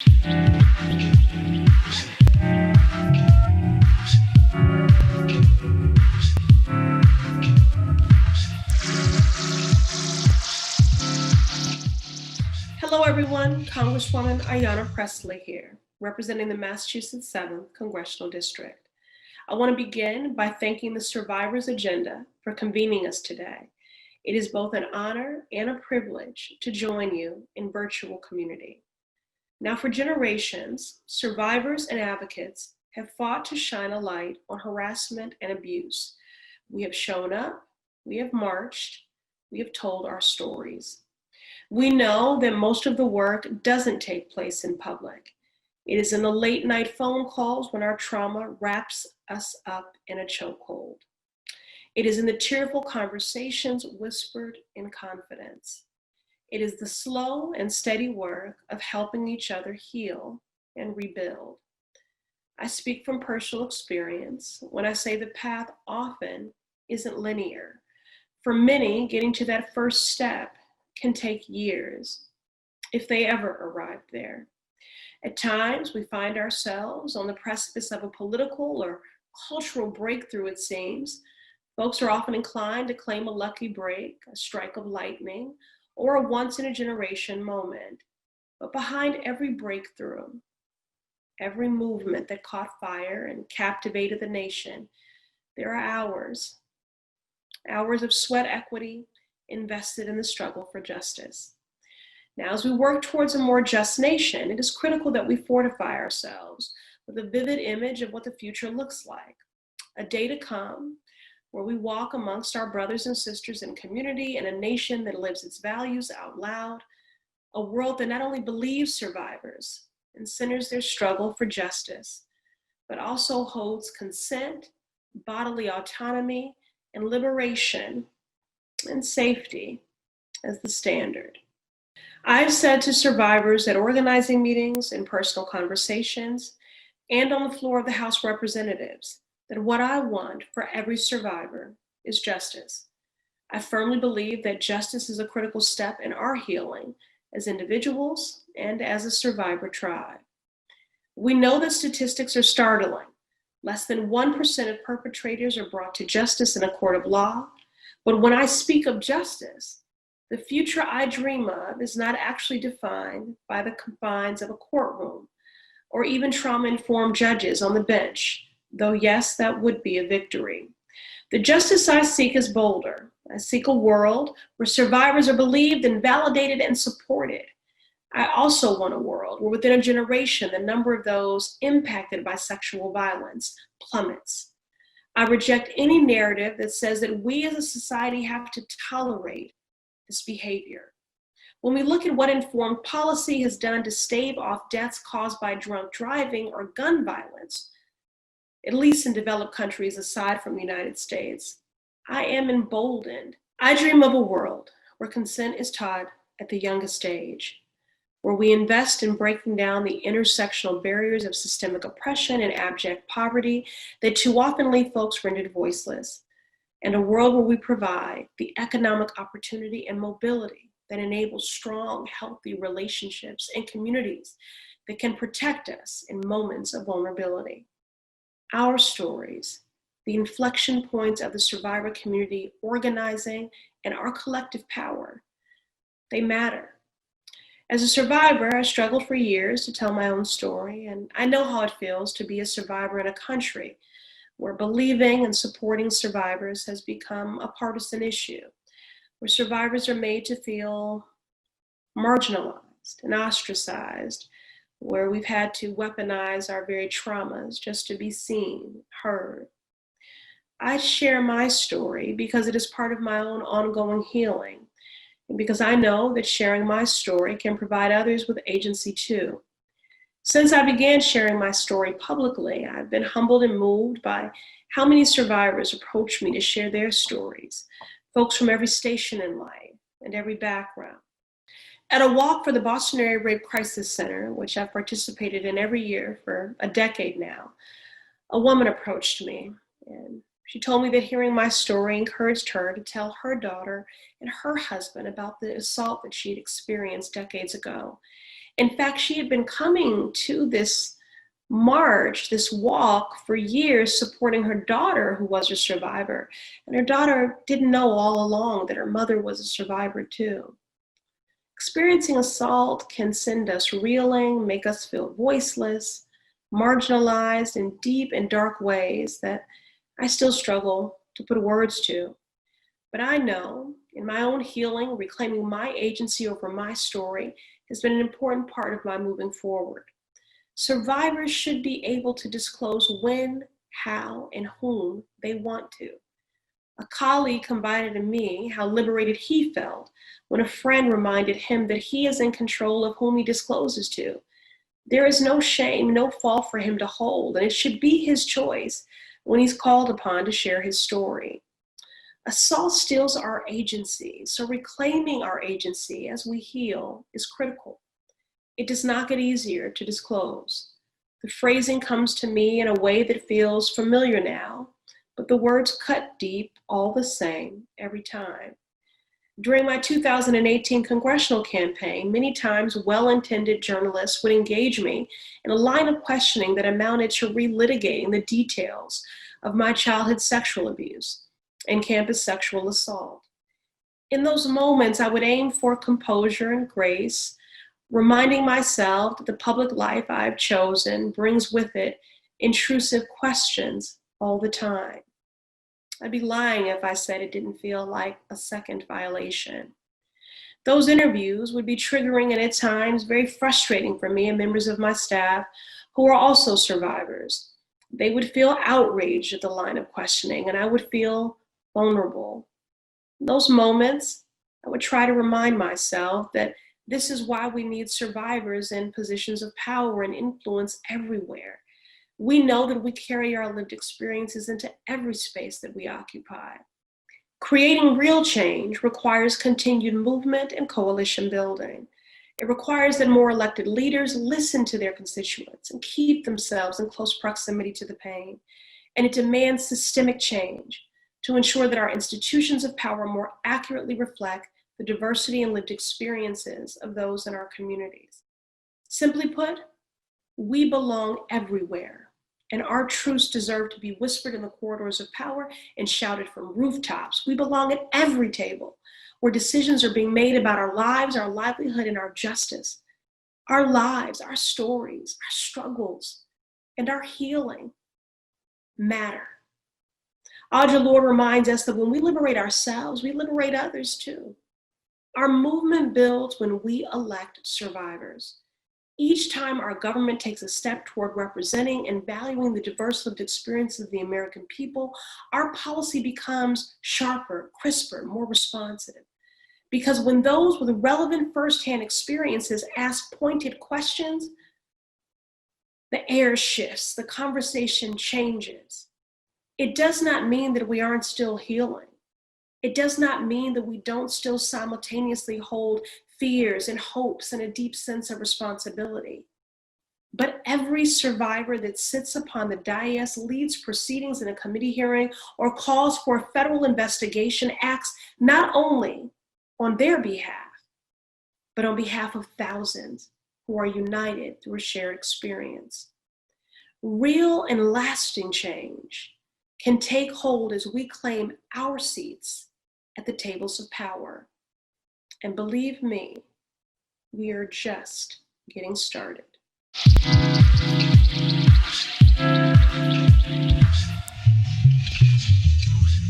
Hello everyone, Congresswoman Ayanna Pressley here, representing the Massachusetts 7th Congressional District. I want to begin by thanking the Survivors Agenda for convening us today. It is both an honor and a privilege to join you in virtual community. Now, for generations, survivors and advocates have fought to shine a light on harassment and abuse. We have shown up, we have marched, we have told our stories. We know that most of the work doesn't take place in public. It is in the late night phone calls when our trauma wraps us up in a chokehold. It is in the tearful conversations whispered in confidence. It is the slow and steady work of helping each other heal and rebuild. I speak from personal experience when I say the path often isn't linear. For many, getting to that first step can take years, if they ever arrive there. At times, we find ourselves on the precipice of a political or cultural breakthrough, it seems. Folks are often inclined to claim a lucky break, a strike of lightning, or a once-in-a-generation moment. But behind every breakthrough, every movement that caught fire and captivated the nation, there are hours of sweat equity, invested in the struggle for justice. Now, as we work towards a more just nation, it is critical that we fortify ourselves with a vivid image of what the future looks like. A day to come where we walk amongst our brothers and sisters in community in a nation that lives its values out loud, a world that not only believes survivors and centers their struggle for justice, but also holds consent, bodily autonomy, and liberation and safety as the standard. I've said to survivors at organizing meetings, in personal conversations, and on the floor of the House of Representatives that what I want for every survivor is justice. I firmly believe that justice is a critical step in our healing as individuals and as a survivor tribe. We know that statistics are startling. Less than 1% of perpetrators are brought to justice in a court of law. But when I speak of justice, the future I dream of is not actually defined by the confines of a courtroom or even trauma-informed judges on the bench, though yes, that would be a victory. The justice I seek is bolder. I seek a world where survivors are believed and validated and supported. I also want a world where within a generation, the number of those impacted by sexual violence plummets. I reject any narrative that says that we as a society have to tolerate this behavior. When we look at what informed policy has done to stave off deaths caused by drunk driving or gun violence, at least in developed countries aside from the United States, I am emboldened. I dream of a world where consent is taught at the youngest age, where we invest in breaking down the intersectional barriers of systemic oppression and abject poverty that too often leave folks rendered voiceless, and a world where we provide the economic opportunity and mobility that enables strong, healthy relationships and communities that can protect us in moments of vulnerability. Our stories, the inflection points of the survivor community organizing, and our collective power, they matter. As a survivor, I struggled for years to tell my own story, and I know how it feels to be a survivor in a country where believing and supporting survivors has become a partisan issue, where survivors are made to feel marginalized and ostracized, where we've had to weaponize our very traumas just to be seen, heard. I share my story because it is part of my own ongoing healing, and because I know that sharing my story can provide others with agency too. Since I began sharing my story publicly, I've been humbled and moved by how many survivors approach me to share their stories, folks from every station in life and every background. At a walk for the Boston Area Rape Crisis Center, which I've participated in every year for a decade now, a woman approached me, and she told me that hearing my story encouraged her to tell her daughter and her husband about the assault that she had experienced decades ago, In fact, she had been coming to this march, this walk for years, supporting her daughter who was a survivor. And her daughter didn't know all along that her mother was a survivor too. Experiencing assault can send us reeling, make us feel voiceless, marginalized in deep and dark ways that I still struggle to put words to. But I know in my own healing, reclaiming my agency over my story has been an important part of my moving forward. Survivors should be able to disclose when, how, and whom they want to. A colleague confided to me how liberated he felt when a friend reminded him that he is in control of whom he discloses to. There is no shame, no fault for him to hold, and it should be his choice when he's called upon to share his story. Assault steals our agency, so reclaiming our agency as we heal is critical. It does not get easier to disclose. The phrasing comes to me in a way that feels familiar now, but the words cut deep all the same every time. During my 2018 congressional campaign, many times well-intended journalists would engage me in a line of questioning that amounted to relitigating the details of my childhood sexual abuse and campus sexual assault. In those moments, I would aim for composure and grace, reminding myself that the public life I've chosen brings with it intrusive questions all the time. I'd be lying if I said it didn't feel like a second violation. Those interviews would be triggering and at times very frustrating for me and members of my staff who are also survivors. They would feel outraged at the line of questioning, and I would feel vulnerable. In those moments, I would try to remind myself that this is why we need survivors in positions of power and influence everywhere. We know that we carry our lived experiences into every space that we occupy. Creating real change requires continued movement and coalition building. It requires that more elected leaders listen to their constituents and keep themselves in close proximity to the pain. And it demands systemic change to ensure that our institutions of power more accurately reflect the diversity and lived experiences of those in our communities. Simply put, we belong everywhere. And our truths deserve to be whispered in the corridors of power and shouted from rooftops. We belong at every table where decisions are being made about our lives, our livelihood, and our justice. Our lives, our stories, our struggles, and our healing matter. Audre Lorde reminds us that when we liberate ourselves, we liberate others too. Our movement builds when we elect survivors. Each time our government takes a step toward representing and valuing the diverse lived experiences of the American people, our policy becomes sharper, crisper, more responsive. Because when those with relevant firsthand experiences ask pointed questions, the air shifts, the conversation changes. It does not mean that we aren't still healing. It does not mean that we don't still simultaneously hold fears and hopes and a deep sense of responsibility. But every survivor that sits upon the dais, leads proceedings in a committee hearing, or calls for a federal investigation acts not only on their behalf, but on behalf of thousands who are united through a shared experience. Real and lasting change can take hold as we claim our seats at the tables of power. And believe me, we are just getting started.